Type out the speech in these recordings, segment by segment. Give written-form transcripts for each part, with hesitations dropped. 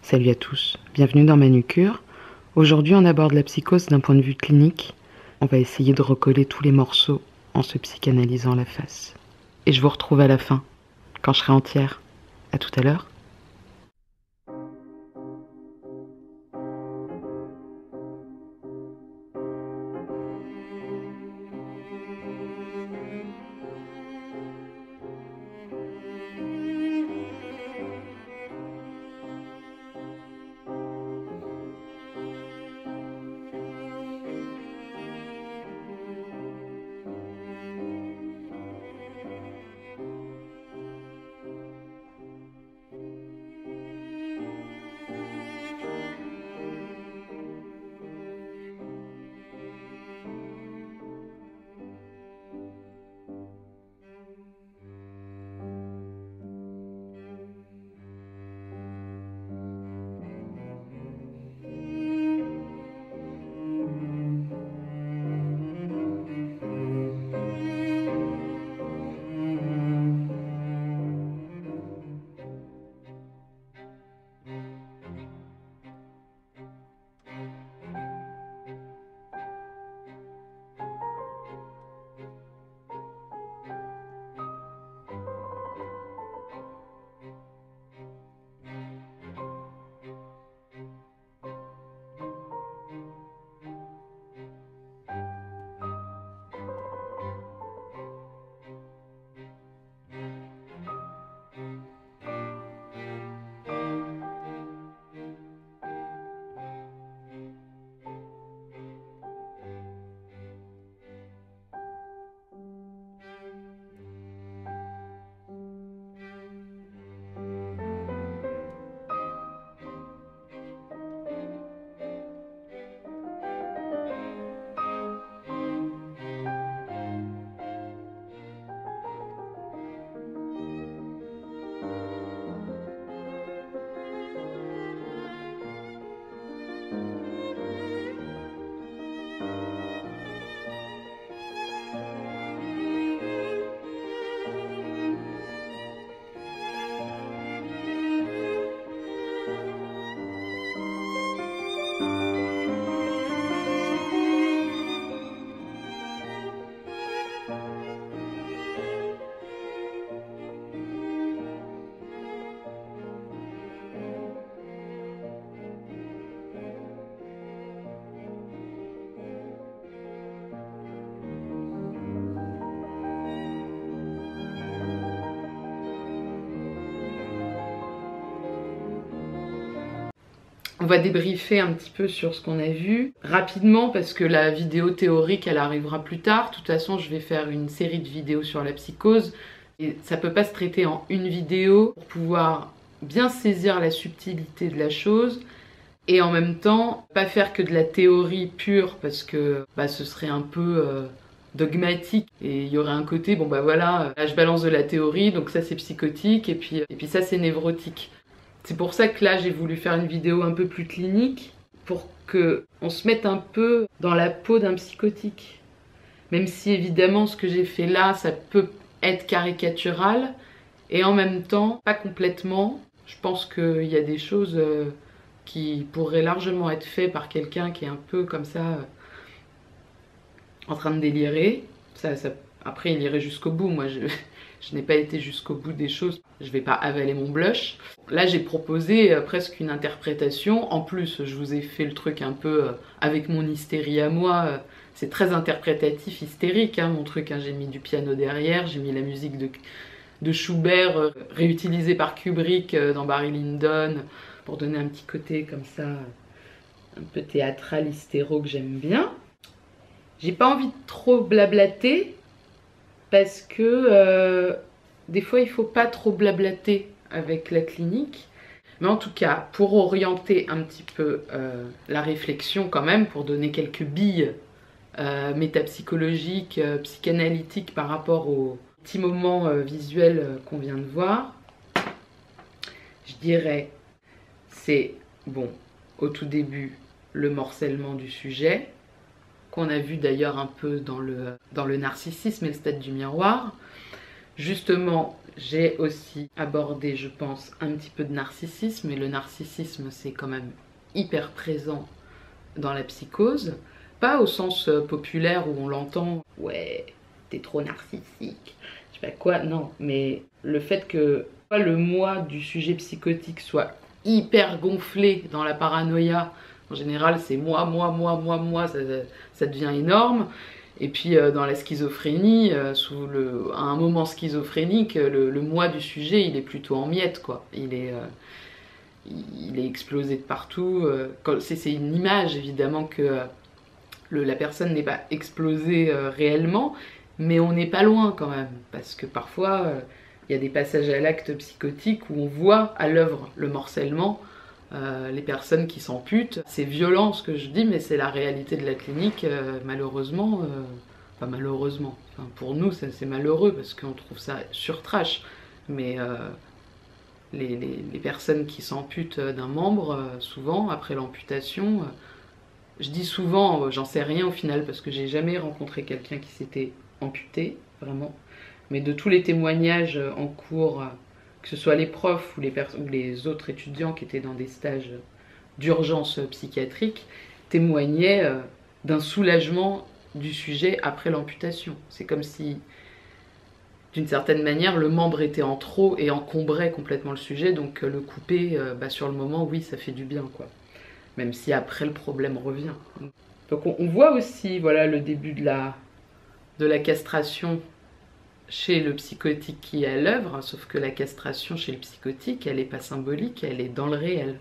Salut à tous, bienvenue dans Manucure. Aujourd'hui on aborde la psychose d'un point de vue clinique. On va essayer de recoller tous les morceaux en se psychanalysant la face. Et je vous retrouve à la fin, quand je serai entière. À tout à l'heure. On va débriefer un petit peu sur ce qu'on a vu rapidement parce que la vidéo théorique elle arrivera plus tard. De toute façon je vais faire une série de vidéos sur la psychose et ça peut pas se traiter en une vidéo pour pouvoir bien saisir la subtilité de la chose et en même temps pas faire que de la théorie pure parce que ce serait un peu dogmatique et il y aurait un côté bon voilà là je balance de la théorie donc ça c'est psychotique et puis ça c'est névrotique. C'est pour ça que là j'ai voulu faire une vidéo un peu plus clinique pour qu'on se mette un peu dans la peau d'un psychotique. Même si évidemment ce que j'ai fait là ça peut être caricatural et en même temps pas complètement. Je pense qu'il y a des choses qui pourraient largement être faites par quelqu'un qui est un peu comme ça en train de délirer. Après il irait jusqu'au bout, moi je n'ai pas été jusqu'au bout des choses, je vais pas avaler mon blush. Là j'ai proposé presque une interprétation, en plus je vous ai fait le truc un peu avec mon hystérie à moi, c'est très interprétatif, hystérique mon truc, j'ai mis du piano derrière, j'ai mis la musique de Schubert réutilisée par Kubrick dans Barry Lyndon pour donner un petit côté comme ça, un peu théâtral, hystéro que j'aime bien. J'ai pas envie de trop blablater parce que des fois il faut pas trop blablater avec la clinique. Mais en tout cas, pour orienter un petit peu la réflexion quand même, pour donner quelques billes métapsychologiques, psychanalytiques par rapport au petit moment visuel qu'on vient de voir, je dirais c'est bon au tout début le morcellement du sujet, qu'on a vu d'ailleurs un peu dans le narcissisme et le stade du miroir. Justement, j'ai aussi abordé, je pense, un petit peu de narcissisme, et le narcissisme, c'est quand même hyper présent dans la psychose. Pas au sens populaire où on l'entend, ouais, t'es trop narcissique, je sais pas quoi, non, mais le fait que le moi du sujet psychotique soit hyper gonflé dans la paranoïa, en général c'est moi, ça devient énorme. Et puis dans la schizophrénie, à un moment schizophrénique, le moi du sujet il est plutôt en miettes, quoi. Il est explosé de partout. C'est une image évidemment que la personne n'est pas explosée réellement, mais on n'est pas loin quand même, parce que parfois il y a des passages à l'acte psychotique où on voit à l'œuvre le morcellement, les personnes qui s'amputent. C'est violent ce que je dis, mais c'est la réalité de la clinique, malheureusement. Pas malheureusement, enfin, pour nous c'est malheureux parce qu'on trouve ça surtrash, mais les personnes qui s'amputent d'un membre, souvent après l'amputation, je dis souvent, j'en sais rien au final parce que j'ai jamais rencontré quelqu'un qui s'était amputé, vraiment. Mais de tous les témoignages en cours, que ce soit les profs ou les autres étudiants qui étaient dans des stages d'urgence psychiatrique, témoignaient d'un soulagement du sujet après l'amputation. C'est comme si, d'une certaine manière, le membre était en trop et encombrait complètement le sujet, donc le couper, sur le moment, oui, ça fait du bien, quoi. Même si après le problème revient. Donc on voit aussi, voilà, le début de la castration chez le psychotique qui est à l'œuvre, sauf que la castration chez le psychotique, elle n'est pas symbolique, elle est dans le réel.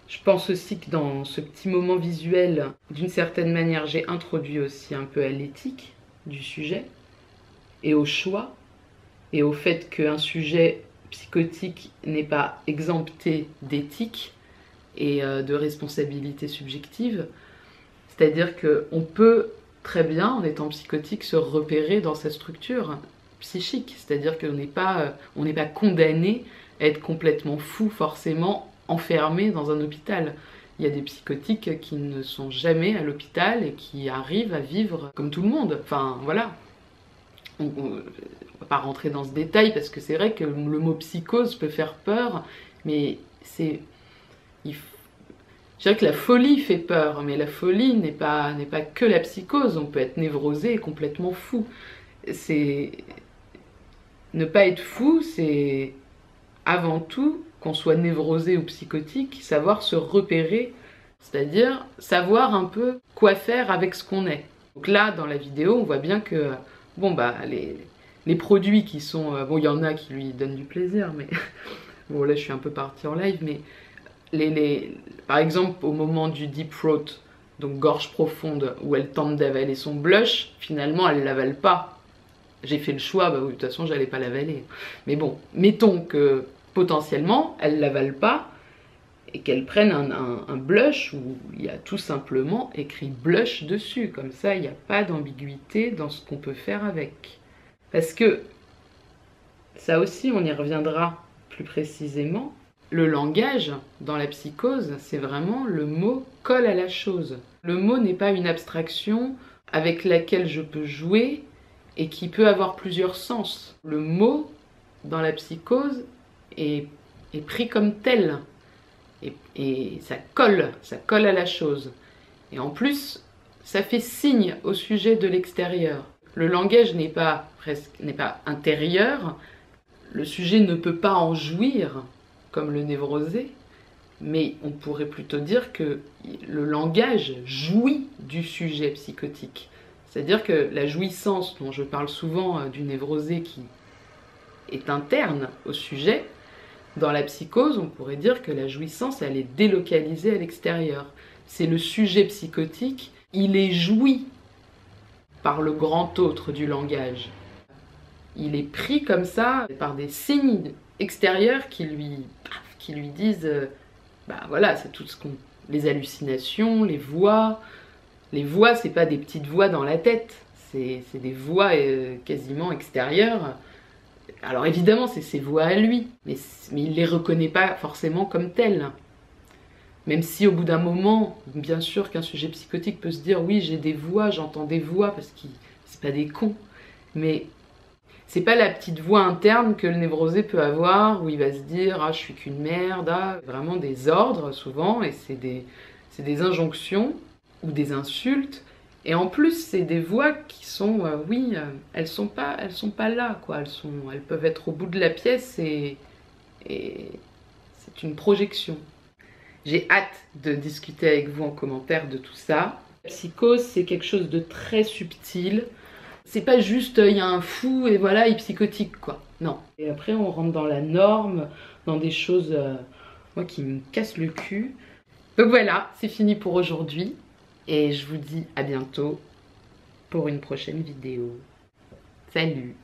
Je pense aussi que dans ce petit moment visuel, d'une certaine manière, j'ai introduit aussi un peu à l'éthique du sujet, et au choix, et au fait qu'un sujet psychotique n'est pas exempté d'éthique et de responsabilité subjective. C'est-à-dire qu'on peut très bien, en étant psychotique, se repérer dans sa structure psychique. C'est-à-dire qu'on n'est pas condamné à être complètement fou, forcément enfermé dans un hôpital. Il y a des psychotiques qui ne sont jamais à l'hôpital et qui arrivent à vivre comme tout le monde. Enfin, voilà. On va pas rentrer dans ce détail parce que c'est vrai que le mot psychose peut faire peur, mais c'est... Je dirais que la folie fait peur, mais la folie n'est pas que la psychose. On peut être névrosé et complètement fou. Ne pas être fou, c'est avant tout, qu'on soit névrosé ou psychotique, savoir se repérer, c'est-à-dire savoir un peu quoi faire avec ce qu'on est. Donc là, dans la vidéo, on voit bien que les produits qui sont... bon, il y en a qui lui donnent du plaisir, mais... bon, là, je suis un peu partie en live, mais... par exemple, au moment du deep throat, donc gorge profonde, où elle tente d'avaler son blush, finalement, elle ne l'avale pas. J'ai fait le choix, oui, de toute façon, j'allais pas l'avaler. Mais bon, mettons que potentiellement, elle l'avale pas, et qu'elle prenne un blush où il y a tout simplement écrit blush dessus. Comme ça, il n'y a pas d'ambiguïté dans ce qu'on peut faire avec. Parce que, ça aussi, on y reviendra plus précisément, le langage, dans la psychose, c'est vraiment le mot colle à la chose. Le mot n'est pas une abstraction avec laquelle je peux jouer et qui peut avoir plusieurs sens. Le mot, dans la psychose, est pris comme tel. Et ça colle à la chose. Et en plus, ça fait signe au sujet de l'extérieur. Le langage n'est pas intérieur, le sujet ne peut pas en jouir, comme le névrosé, mais on pourrait plutôt dire que le langage jouit du sujet psychotique. C'est-à-dire que la jouissance dont je parle souvent du névrosé qui est interne au sujet, dans la psychose, on pourrait dire que la jouissance, elle est délocalisée à l'extérieur. C'est le sujet psychotique, il est joui par le grand autre du langage. Il est pris comme ça par des signes extérieurs qui lui disent, voilà, c'est tout ce qu'on... Les hallucinations, les voix. Les voix, c'est pas des petites voix dans la tête, c'est des voix quasiment extérieures. Alors évidemment, c'est ses voix à lui, mais il les reconnaît pas forcément comme telles. Même si au bout d'un moment, bien sûr qu'un sujet psychotique peut se dire « oui, j'ai des voix, j'entends des voix » parce que c'est pas des cons. Mais C'est pas la petite voix interne que le névrosé peut avoir, où il va se dire « Ah, je suis qu'une merde ah. », vraiment des ordres souvent, et c'est des injonctions ou des insultes. Et en plus, c'est des voix qui sont, elles sont pas là, quoi. Elles peuvent être au bout de la pièce et c'est une projection. J'ai hâte de discuter avec vous en commentaire de tout ça. La psychose, c'est quelque chose de très subtil. C'est pas juste il y a un fou et voilà, il est psychotique, quoi. Non. Et après, on rentre dans la norme, dans des choses moi qui me cassent le cul. Donc voilà, c'est fini pour aujourd'hui. Et je vous dis à bientôt pour une prochaine vidéo. Salut!